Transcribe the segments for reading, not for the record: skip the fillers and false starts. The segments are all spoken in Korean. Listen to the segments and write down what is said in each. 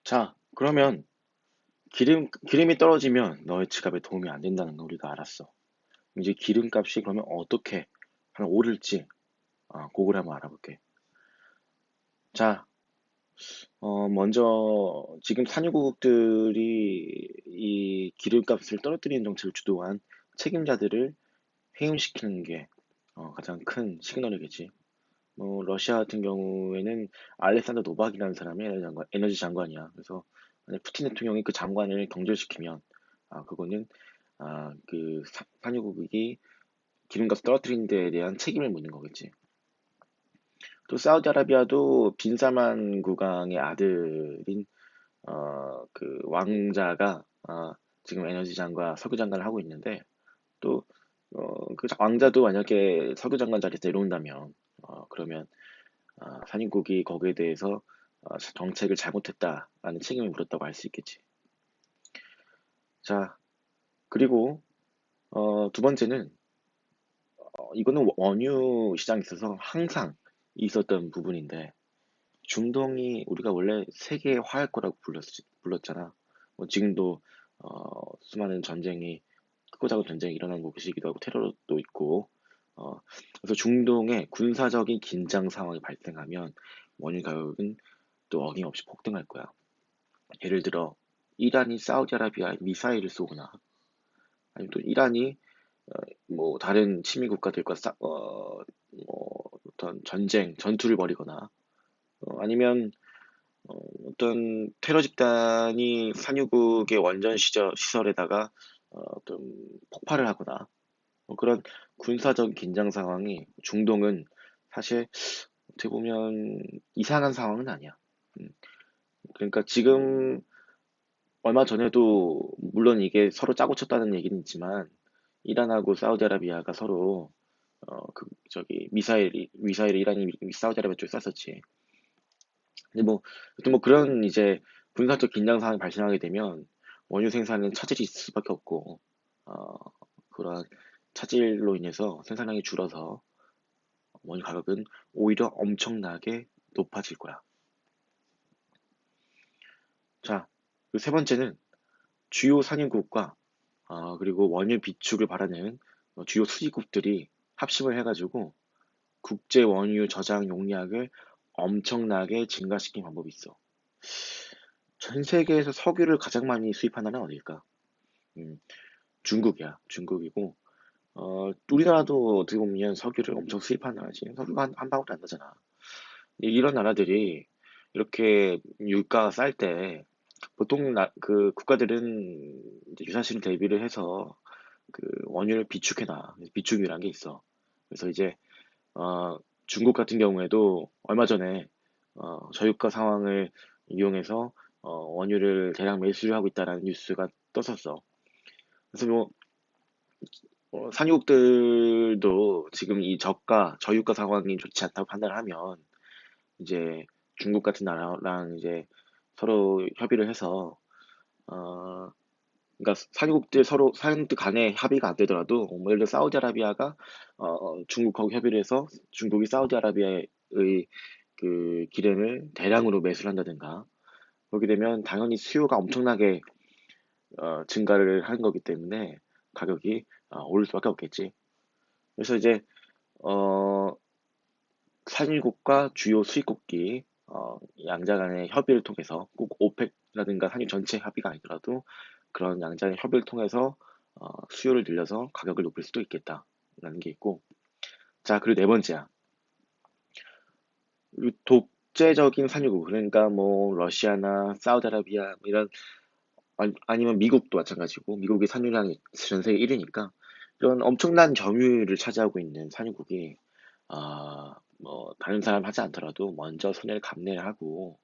자, 그러면 기름이 떨어지면 너의 지갑에 도움이 안 된다는 거 우리가 알았어. 이제 기름값이 그러면 어떻게 오를지, 그걸 한번 알아볼게. 자, 먼저 지금 산유국들이 이 기름값을 떨어뜨리는 정책을 주도한 책임자들을 해임시키는 게 가장 큰 시그널이겠지. 뭐 러시아 같은 경우에는 알렉산더 노박이라는 사람이 에너지 장관이야. 그래서 만약 푸틴 대통령이 그 장관을 경질시키면 그거는 그 산유국이 기름값을 떨어뜨리는 데에 대한 책임을 묻는 거겠지. 또 사우디아라비아도 빈살만 국왕의 아들인 그 왕자가 지금 에너지 장관, 석유 장관을 하고 있는데 또 그 왕자도 만약에 석유 장관 자리에서 내려온다면 그러면 산유국이 거기에 대해서 정책을 잘못했다라는 책임을 물었다고 할 수 있겠지. 자, 그리고 두 번째는 이거는 원유 시장에 있어서 항상 있었던 부분인데 중동이 우리가 원래 세계의 화약고라고 불렀잖아. 뭐 지금도 수많은 전쟁이 크고 작은 전쟁이 일어나는 곳이기도 하고 테러도 있고 그래서 중동에 군사적인 긴장 상황이 발생하면 원유 가격은 또 어김없이 폭등할 거야. 예를 들어 이란이 사우디아라비아에 미사일을 쏘거나 아니면 또 이란이 뭐 다른 친미 국가들과 뭐 어떤 전투를 벌이거나 아니면 어떤 테러 집단이 산유국의 원전 시설에다가 어떤 폭발을 하거나 뭐 그런 군사적 긴장 상황이 중동은 사실 어떻게 보면 이상한 상황은 아니야. 음, 그러니까 지금 얼마 전에도 물론 이게 서로 짜고 쳤다는 얘기는 있지만 이란하고 사우디아라비아가 서로 그 저기 미사일 이란이 사우디아라비아 쪽에 쐈었지. 근데 뭐 여튼 뭐 그런 이제 군사적 긴장 상황이 발생하게 되면 원유 생산은 차질이 있을 수밖에 없고 어 그런 차질로 인해서 생산량이 줄어서 원유 가격은 오히려 엄청나게 높아질 거야. 자, 그 세 번째는 주요 산유국과 그리고 원유 비축을 바라는 주요 수입국들이 합심을 해가지고 국제 원유 저장 용량을 엄청나게 증가시킨 방법이 있어. 전 세계에서 석유를 가장 많이 수입하는 나라는 어딜까? 음, 중국이야. 중국이고, 우리나라도 어떻게 보면 석유를 엄청 수입하는 나라지. 석유가 한 방울도 안 나잖아. 이런 나라들이 이렇게 유가가 쌀 때 보통 그 국가들은 이제 유사시를 대비를 해서 그 원유를 비축해놔. 비축유라는 게 있어. 그래서 이제 중국 같은 경우에도 얼마 전에 저유가 상황을 이용해서 원유를 대량 매수를 하고 있다라는 뉴스가 떴었어. 그래서 뭐 산유국들도 지금 이 저유가 상황이 좋지 않다고 판단을 하면 이제 중국 같은 나라랑 이제 서로 협의를 해서 어, 그러니까 산유국들 간에 합의가 안 되더라도 뭐 예를 들어 사우디아라비아가 중국하고 협의를 해서 중국이 사우디아라비아의 그 기름을 대량으로 매수를 한다든가 그렇게 되면 당연히 수요가 엄청나게 증가를 하는 거기 때문에 가격이 오를 수밖에 없겠지. 그래서 이제 어, 산유국과 주요 수입국이 양자 간의 협의를 통해서 꼭 오펙이라든가 산유 전체 합의가 아니더라도 그런 양자의 협의를 통해서 수요를 늘려서 가격을 높일 수도 있겠다라는 게 있고 자 그리고 네 번째야 이 독재적인 산유국 그러니까 뭐 러시아나 사우디아라비아 뭐 이런 아니면 미국도 마찬가지고 미국의 산유량이 전 세계 1위니까 이런 엄청난 점유율을 차지하고 있는 산유국이 뭐 다른 사람 하지 않더라도 먼저 손해를 감내를 하고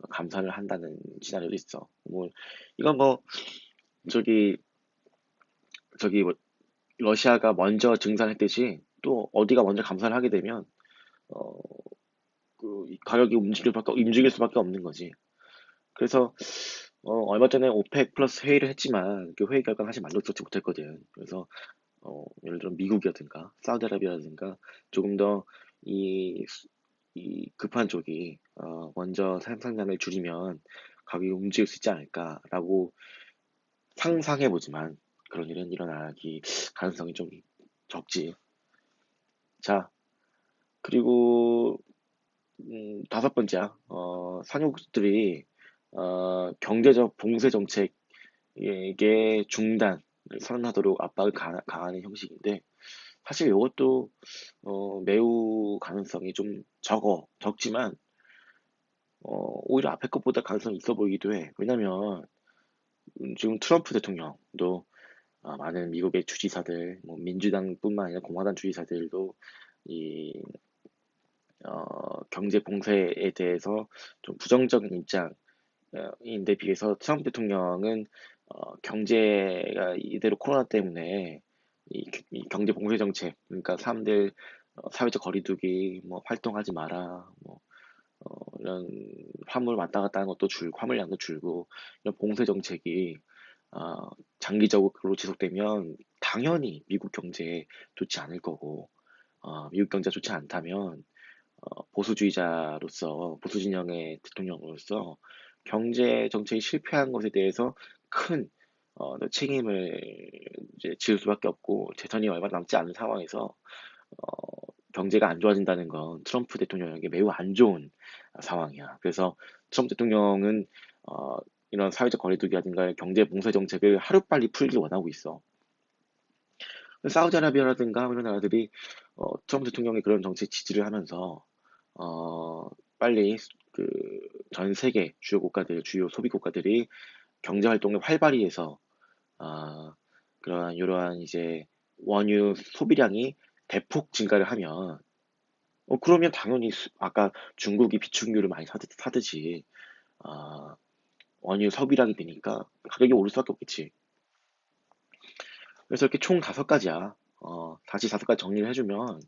감사를 한다는 시나리오도 있어. 뭐 이건 뭐 저기 뭐 러시아가 먼저 증산했듯이 또 어디가 먼저 감사를 하게 되면 어, 그 가격이 움직일 수밖에 없는 거지. 그래서 얼마 전에 오펙 플러스 회의를 했지만 그 회의 결과는 사실 만족스럽지 못했거든. 그래서 예를 들어 미국이라든가 사우디아라비아라든가 조금 더 이, 이 급한 쪽이 먼저 생산량을 줄이면 가격이 움직일 수 있지 않을까라고 상상해보지만 그런 일은 일어나기 가능성이 좀 적지. 자, 그리고 다섯 번째야. 산유국들이 경제적 봉쇄 정책에게 중단을 선언하도록 압박을 가하는 형식인데 사실 이것도 매우 가능성이 좀 적지만 오히려 앞에 것보다 가능성이 있어 보이기도 해. 왜냐면 지금 트럼프 대통령도 많은 미국의 주지사들, 뭐 민주당뿐만 아니라 공화당 주지사들도 이 경제 봉쇄에 대해서 좀 부정적인 입장인데 비해서 트럼프 대통령은 경제가 이대로 코로나 때문에 이 경제 봉쇄 정책, 그러니까 사람들 사회적 거리두기, 뭐 활동하지 마라, 뭐 이런 화물 왔다 갔다 하는 것도 줄고 화물량도 줄고 이런 봉쇄 정책이 장기적으로 지속되면 당연히 미국 경제에 좋지 않을 거고 미국 경제가 좋지 않다면 보수주의자로서 보수 진영의 대통령으로서 경제 정책이 실패한 것에 대해서 큰 책임을 이제 지을 수밖에 없고 재선이 얼마 남지 않은 상황에서 경제가 안 좋아진다는 건 트럼프 대통령에게 매우 안 좋은 상황이야. 그래서 트럼프 대통령은 이런 사회적 거리두기라든가 경제 봉쇄 정책을 하루빨리 풀길 원하고 있어. 사우디아라비아라든가 이런 나라들이 트럼프 대통령의 그런 정책 지지를 하면서 빨리 그 전 세계 주요 국가들, 주요 소비 국가들이 경제 활동을 활발히 해서 그러한 이러한 이제 원유 소비량이 대폭 증가를 하면 그러면 당연히 아까 중국이 비축유를 많이 사듯이 아, 원유 소비량이 되니까 가격이 오를 수밖에 없겠지. 그래서 이렇게 총 다섯 가지야. 다시 다섯 가지 정리를 해주면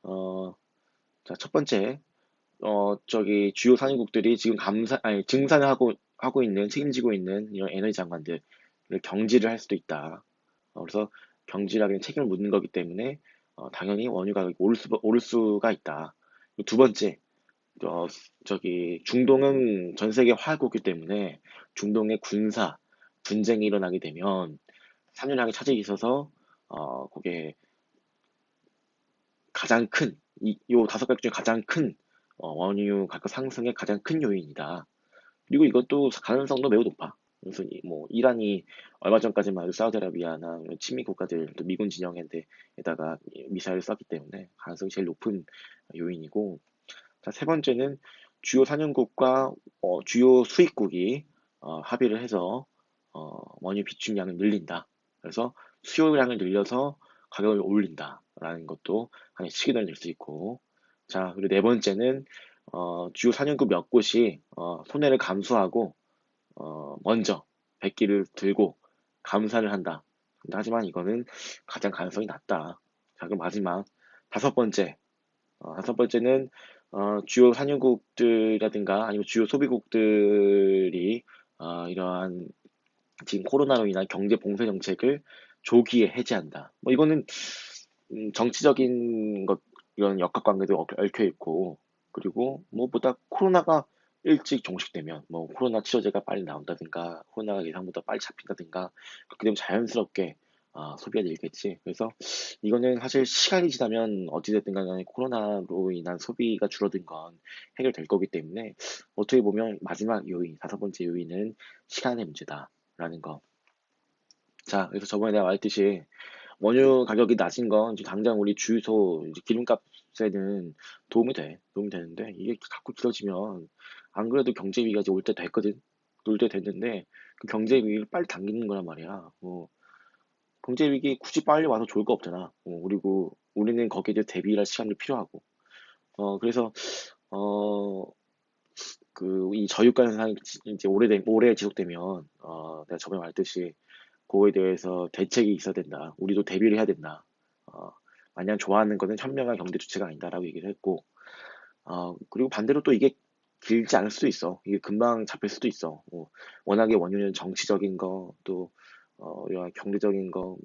어, 자, 첫 번째 저기 주요 산유국들이 지금 증산을 하고 있는 책임지고 있는 이런 에너지 장관들을 경질을 할 수도 있다. 그래서 경질하기는 책임을 묻는 거기 때문에 당연히 원유 가격이 오를 수가 있다. 두 번째, 어, 저기 중동은 전 세계 화약국이기 때문에 중동의 분쟁이 일어나게 되면 산유량이 차질이 있어서 그게 가장 요 다섯 가지 중에 가장 큰 원유 가격 상승의 가장 큰 요인이다. 그리고 이것도 가능성도 매우 높아. 그래서 뭐 이란이 얼마 전까지만 해도 사우디아라비아나 이런 친미 국가들 또 미군 진영에다가 미사일을 쐈기 때문에 가능성이 제일 높은 요인이고, 자, 세 번째는 주요 산유국과 주요 수입국이 합의를 해서 원유 비축량을 늘린다. 그래서 수요량을 늘려서 가격을 올린다라는 것도 하나의 시그널을 낼 수 있고, 자, 그리고 네 번째는 주요 산유국 몇 곳이 손해를 감수하고 먼저 백기를 들고 감사를 한다. 하지만 이거는 가장 가능성이 낮다. 자, 그럼 마지막 다섯 번째는 주요 산유국들이라든가 아니면 주요 소비국들이 이러한 지금 코로나로 인한 경제 봉쇄 정책을 조기에 해제한다. 뭐 이거는 정치적인 것 이런 역학관계도 얽혀 있고 그리고 무엇보다 코로나가 일찍 종식되면 뭐 코로나 치료제가 빨리 나온다든가 코로나가 예상보다 빨리 잡힌다든가 그렇게 되면 자연스럽게 소비가 늘겠지. 그래서 이거는 사실 시간이 지나면 어찌됐든 간에 코로나로 인한 소비가 줄어든 건 해결될 거기 때문에 어떻게 보면 마지막 요인, 다섯 번째 요인은 시간의 문제다라는 거. 자, 그래서 저번에 내가 말했듯이 원유 가격이 낮은 건 이제 당장 우리 주유소 이제 기름값에는 도움이 되는데 이게 자꾸 길어지면 안 그래도 경제 위기가 이제 올 때 됐거든, 올 때 됐는데 그 경제 위기를 빨리 당기는 거란 말이야. 경제 위기 굳이 빨리 와서 좋을 거 없잖아. 그리고 우리는 거기에 대해 대비할 시간도 필요하고. 그래서 어, 이 저유가 현상이 이제 오래 지속되면 내가 저번에 말했듯이 그거에 대해서 대책이 있어야 된다. 우리도 대비를 해야 된다. 어, 마냥 좋아하는 것은 현명한 경제 주체가 아니다라고 얘기를 했고, 그리고 반대로 또 이게 길지 않을 수도 있어. 이게 금방 잡힐 수도 있어. 워낙에 원유는 정치적인 거, 또, 이런 경제적인 거,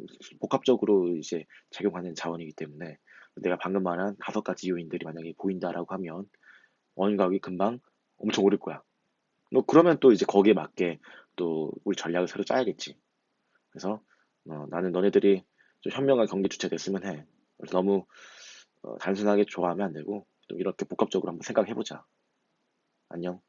복합적으로 이제 작용하는 자원이기 때문에 내가 방금 말한 다섯 가지 요인들이 만약에 보인다라고 하면 원유 가격이 금방 엄청 오를 거야. 너 그러면 또 이제 거기에 맞게 또 우리 전략을 새로 짜야겠지. 그래서 나는 너네들이 좀 현명한 경기 주체됐으면 해. 그래서 너무 단순하게 좋아하면 안 되고 좀 이렇게 복합적으로 한번 생각해보자. 안녕.